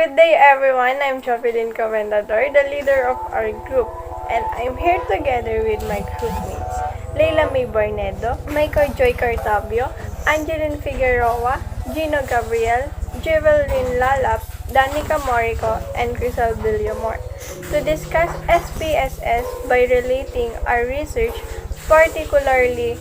Good day everyone, I'm JOVILLYN COMMENDADOR, the leader of our group, and I'm here together with my groupmates, Leila Mae BARNEDO, Micah Joy CARTAVIO, Angelyn Figueroa, Ghino GABRIEL, Jewelryn LALAP, Danica MORICO, and Crisselle VILLAMOR, to discuss SPSS by relating our research, particularly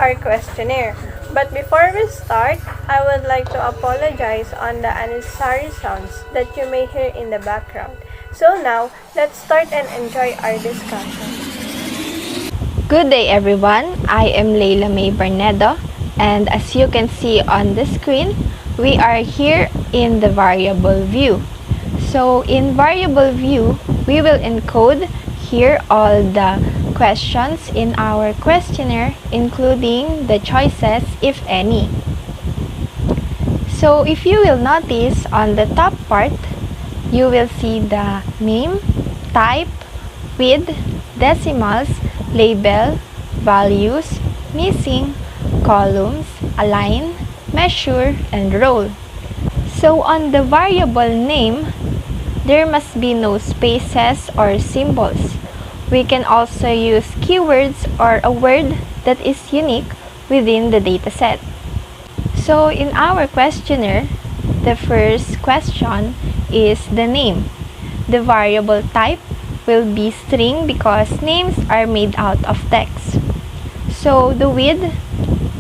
our questionnaire. But before we start, I would like to apologize on the unnecessary sounds that you may hear in the background. So now, let's start and enjoy our discussion. Good day everyone, I am Leila Mae BARNEDO, and as you can see on the screen, we are here in the variable view. So in variable view, we will encode here all the questions in our questionnaire, including the choices, if any. So if you will notice on the top part, you will see the name, type, with, decimals, label, values, missing, columns, align, measure, and roll. So on the variable name, there must be no spaces or symbols. We can also use keywords or a word that is unique within the dataset. So in our questionnaire, the first question is the name. The variable type will be string because names are made out of text. So the width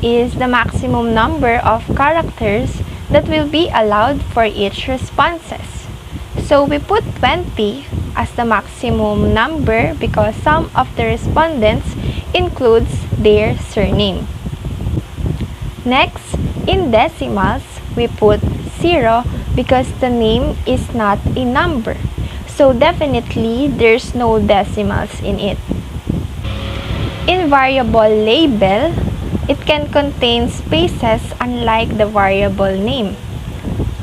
is the maximum number of characters that will be allowed for each responses. So we put 20 as the maximum number because some of the respondents includes their surname. Next, in decimals, we put 0 because the name is not a number. So definitely there's no decimals in it. In variable label, it can contain spaces unlike the variable name.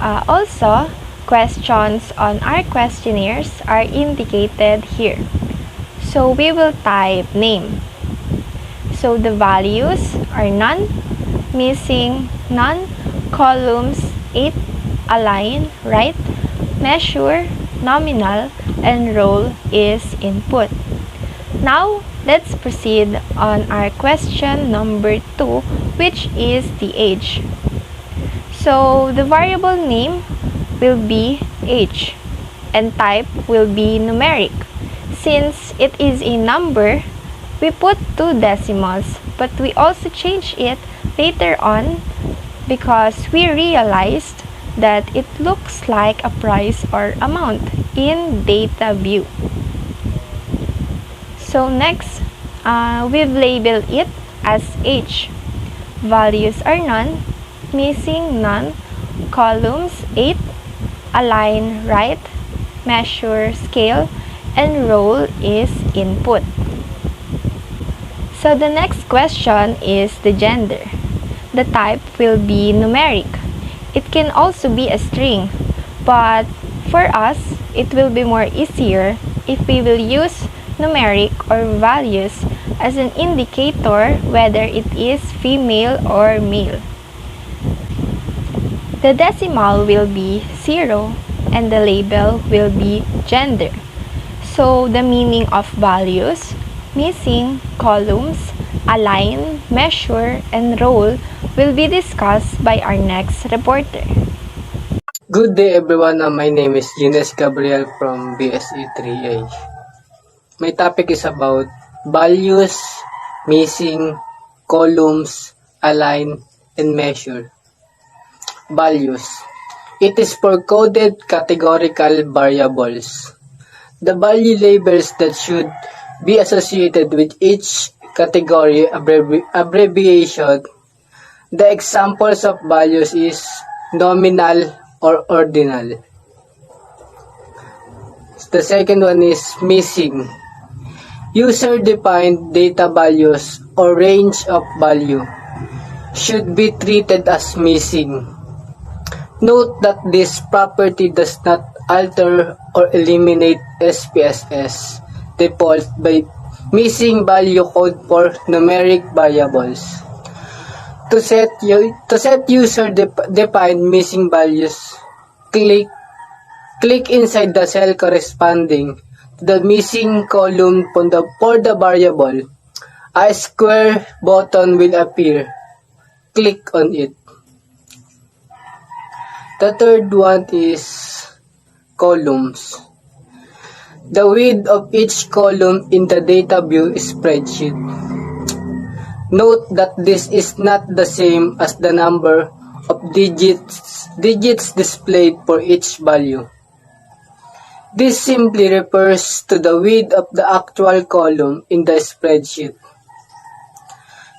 Also, questions on our questionnaires are indicated here. So we will type name. So the values are none, missing, none, columns 8, align, right, measure, nominal, and roll is input. Now, let's proceed on our question number 2, which is the age. So the variable name will be age and type will be numeric. Since it is a number, we put 2 decimals, but we also change it later on because we realized that it looks like a price or amount in data view. So next, we've labeled it as age. Values are none, missing none, columns 8, align, right, measure, scale, and roll is input. So the next question is the gender. The type will be numeric. It can also be a string, but for us, it will be more easier if we will use numeric or values as an indicator whether it is female or male. The decimal will be 0 and the label will be gender. So the meaning of values, missing, columns, align, measure, and roll will be discussed by our next reporter. Good day everyone, my name is Gabriel from BSE 3A. My topic is about values, missing, columns, align, and measure. Values. It is for coded categorical variables. The value labels that should be associated with each category abbreviation. The examples of values is nominal or ordinal. The second one is missing. User-defined data values or range of value should be treated as missing. Note that this property does not alter or eliminate SPSS default by missing value code for numeric variables. To set user-defined missing values, click Click inside the cell corresponding to the missing column for the variable. A square button will appear. Click on it. The third one is columns. The width of each column in the data view spreadsheet. Note that this is not the same as the number of digits displayed for each value. This simply refers to the width of the actual column in the spreadsheet.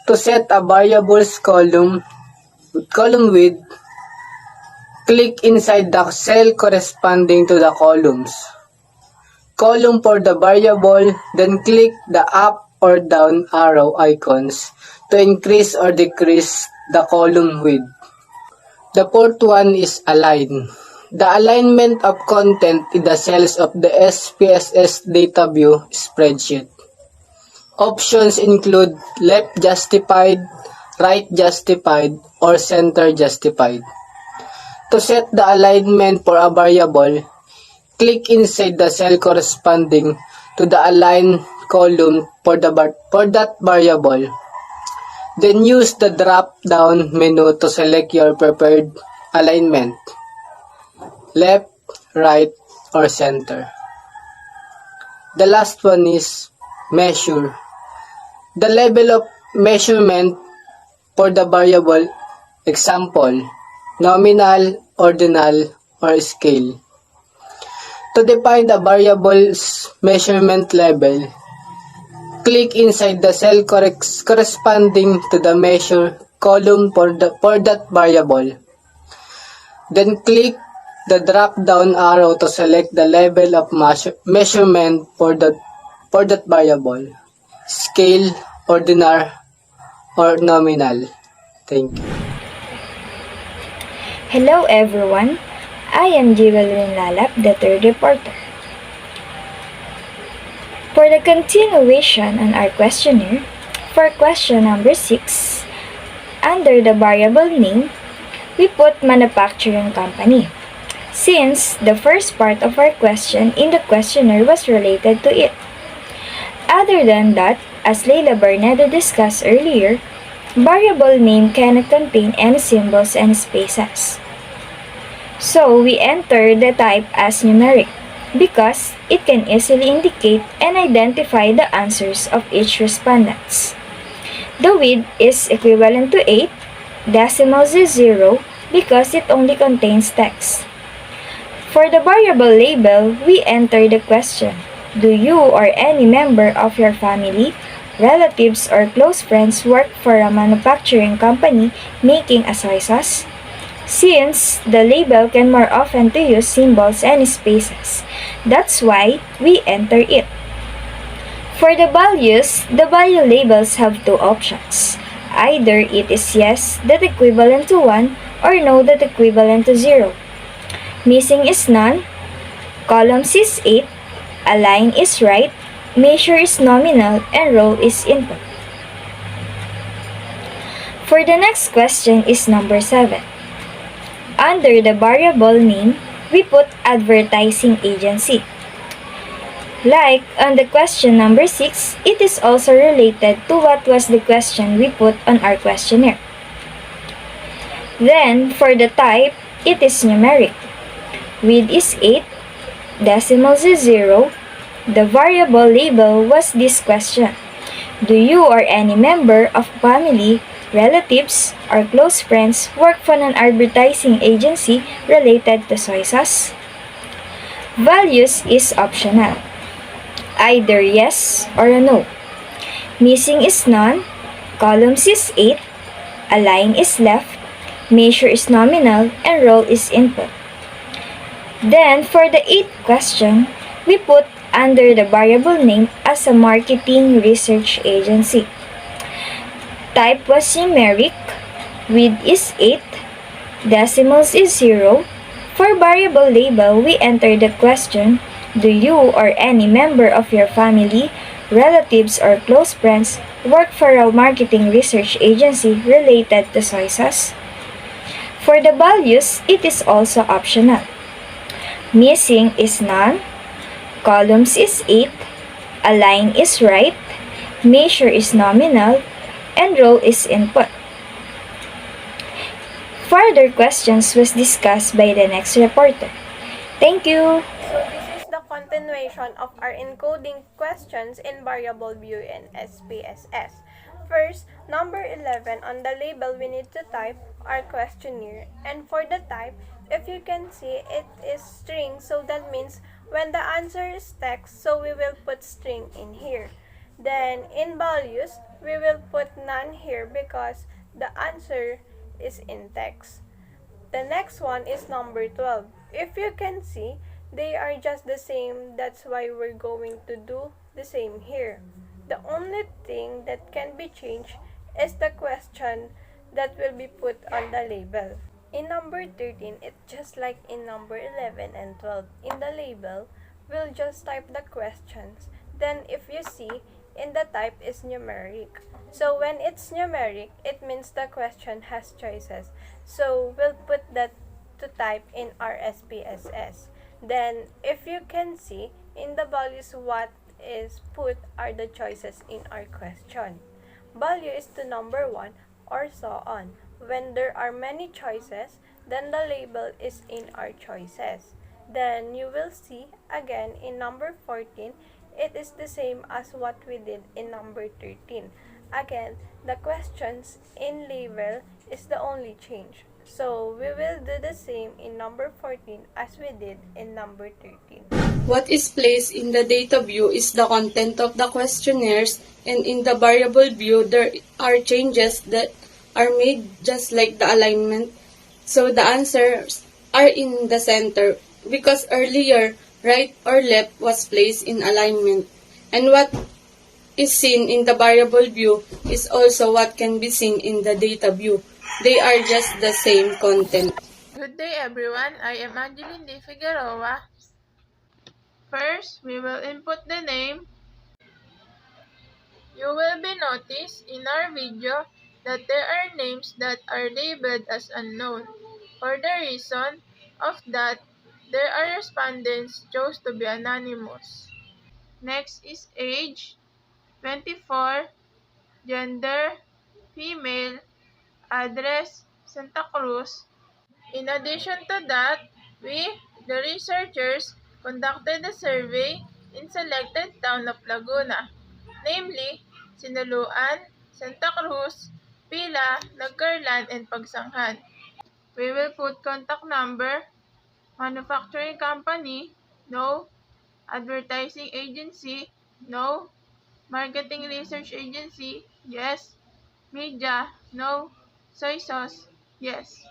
To set a variable's column width, click inside the cell corresponding to the columns. Column for the variable, then click the up or down arrow icons to increase or decrease the column width. The fourth one is align. The alignment of content in the cells of the SPSS data view spreadsheet. Options include left justified, right justified, or center justified. To set the alignment for a variable, click inside the cell corresponding to the align column for that variable. Then use the drop-down menu to select your preferred alignment, left, right, or center. The last one is measure. The level of measurement for the variable, example, nominal, ordinal, or scale. To define the variable's measurement level, click inside the cell corresponding to the measure column for that variable. Then click the drop-down arrow to select the level of measurement for that variable, scale, ordinal, or nominal. Thank you. Hello everyone, I am Jewelryn LALAP, the third reporter. For the continuation on our questionnaire, for question number 6, under the variable name, we put manufacturing company, since the first part of our question in the questionnaire was related to it. Other than that, as Leila Barnedo discussed earlier, variable name cannot contain any symbols and spaces. So we enter the type as numeric because it can easily indicate and identify the answers of each respondents. The width is equivalent to 8, decimals is 0 because it only contains text. For the variable label, we enter the question, do you or any member of your family, relatives, or close friends work for a manufacturing company making a soy sauce? Since the label can more often to use symbols and spaces, that's why we enter it. For the values, the value labels have two options. Either it is yes that equivalent to 1 or no that equivalent to 0. Missing is none, columns is 8, align is right, measure is nominal, and row is input. For the next question is number 7. Under the variable name, we put advertising agency. Like on the question number 6, it is also related to what was the question we put on our questionnaire. Then, for the type, it is numeric. Width is 8, decimals is 0. The variable label was this question. Do you or any member of family, relatives, or close friends work for an advertising agency related to soy sauce? Values is optional. Either yes or a no. Missing is none, columns is 8, align is left, measure is nominal, and row is input. Then, for the 8th question, we put under the variable name as a marketing research agency. Type was numeric, width is 8, decimals is 0. For variable label, we enter the question, do you or any member of your family, relatives, or close friends work for a marketing research agency related to soy sauce? For the values, it is also optional. Missing is none. Columns is 8. Align is right. Measure is nominal. And row is input. Further questions was discussed by the next reporter. Thank you. So this is the continuation of our encoding questions in variable view in SPSS. First, number 11, on the label we need to type our questionnaire. And for the type, if you can see, it is string, so that means when the answer is text, so we will put string in here. Then in values, we will put none here because the answer is in text. The next one is number 12. If you can see, they are just the same. That's why we're going to do the same here. The only thing that can be changed is the question that will be put on the label. In number 13, it's just like in number 11 and 12. In the label, we'll just type the questions. Then if you see, in the type is numeric. So when it's numeric, it means the question has choices. So we'll put that to type in our SPSS. Then if you can see, in the values what is put are the choices in our question. Value is to number 1 or so on. When there are many choices, then the label is in our choices. Then you will see again in number 14, it is the same as what we did in number 13. Again, the questions in label is the only change. So we will do the same in number 14 as we did in number 13. What is placed in the data view is the content of the questionnaires, and in the variable view, there are changes that are made just like the alignment. So the answers are in the center because earlier, right or left was placed in alignment. And what is seen in the variable view is also what can be seen in the data view. They are just the same content. Good day everyone, I am Angelyn Figueroa. First, we will input the name. You will be noticed in our video that there are names that are labeled as unknown. For the reason of that, there are respondents chose to be anonymous. Next is age, 24, gender, female, address, Santa Cruz. In addition to that, we, the researchers, conducted a survey in selected town of Laguna, namely Sinaloan, Santa Cruz, Pila, Nagcarlan, and Pagsanghan. We will put contact number, manufacturing company, no, advertising agency, no, marketing research agency, yes, media, no, soy sauce, yes.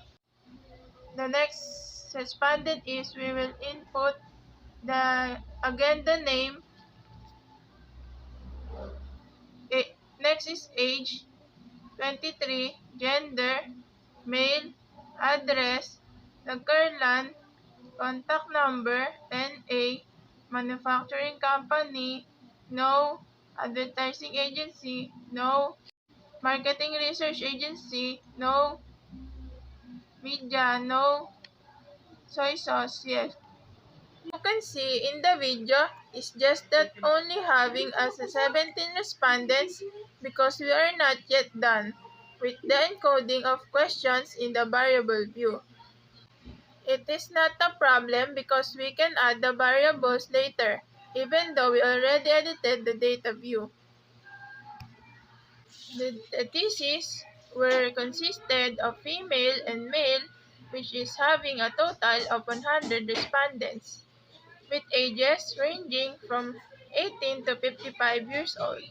The next respondent is we will input the name. Next is age, 23, gender, male, address, Nagcarlan, contact number, NA, manufacturing company, no, advertising agency, no, marketing research agency, no, media, no, soy sauce, yes. You can see in the video is just that only having us 17 respondents because we are not yet done with the encoding of questions in the variable view. It is not a problem because we can add the variables later, even though we already edited the data view. The thesis were consisted of female and male, which is having a total of 100 respondents, with ages ranging from 18 to 55 years old.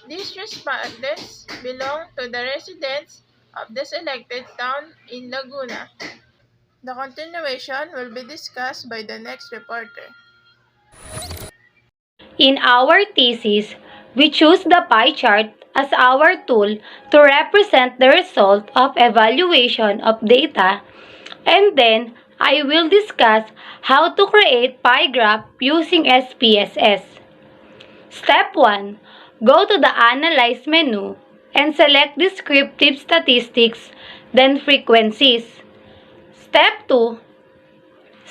These respondents belong to the residents of the selected town in Laguna. The continuation will be discussed by the next reporter. In our thesis, we choose the pie chart as our tool to represent the result of evaluation of data, and then I will discuss how to create pie graph using SPSS. Step 1. Go to the Analyze menu and select Descriptive Statistics, then Frequencies. Step 2.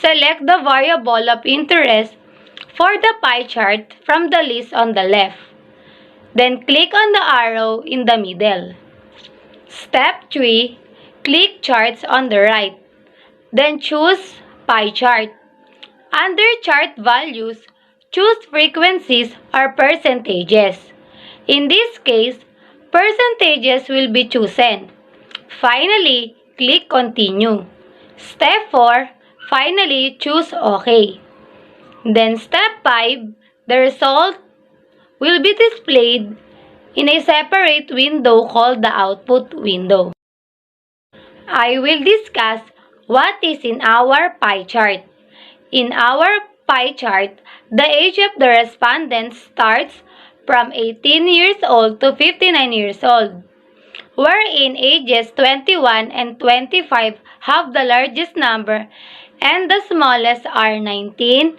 Select the variable of interest for the pie chart from the list on the left. Then click on the arrow in the middle. Step 3. Click Charts on the right. Then choose Pie Chart. Under Chart Values, choose frequencies or percentages. In this case, percentages will be chosen. Finally, click Continue. Step 4. Finally, choose OK. Then Step 5. The result will be displayed in a separate window called the Output window. I will discuss what is in our pie chart. In our pie chart, the age of the respondents starts from 18 years old to 59 years old, wherein ages 21 and 25 have the largest number and the smallest are 19,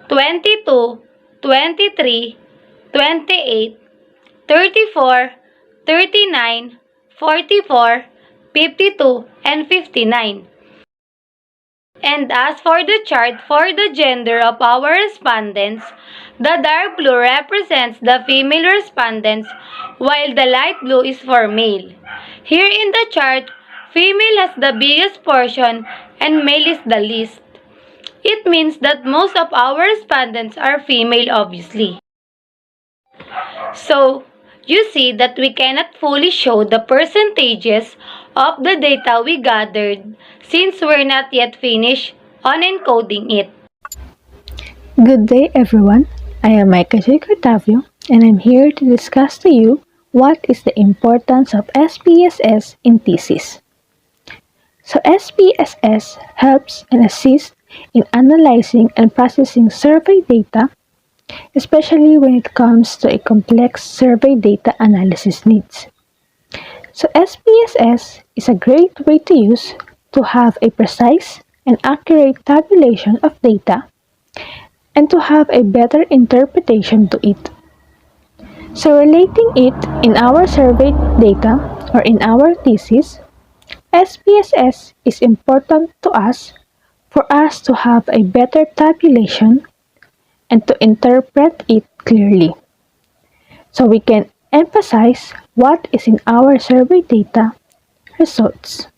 22, 23, 28, 34, 39, 44, 52, and 59. And as for the chart for the gender of our respondents, the dark blue represents the female respondents while the light blue is for male. Here in the chart, female has the biggest portion and male is the least. It means that most of our respondents are female obviously. So, you see that we cannot fully show the percentages of the data we gathered since we're not yet finished on encoding it. Good day everyone, I am Micah Joy and I'm here to discuss to you what is the importance of SPSS in thesis. So SPSS helps and assists in analyzing and processing survey data, especially when it comes to a complex survey data analysis needs. So SPSS is a great way to use to have a precise and accurate tabulation of data and to have a better interpretation to it. So relating it in our survey data or in our thesis, SPSS is important to us for us to have a better tabulation and to interpret it clearly. So we can emphasize what is in our survey data results.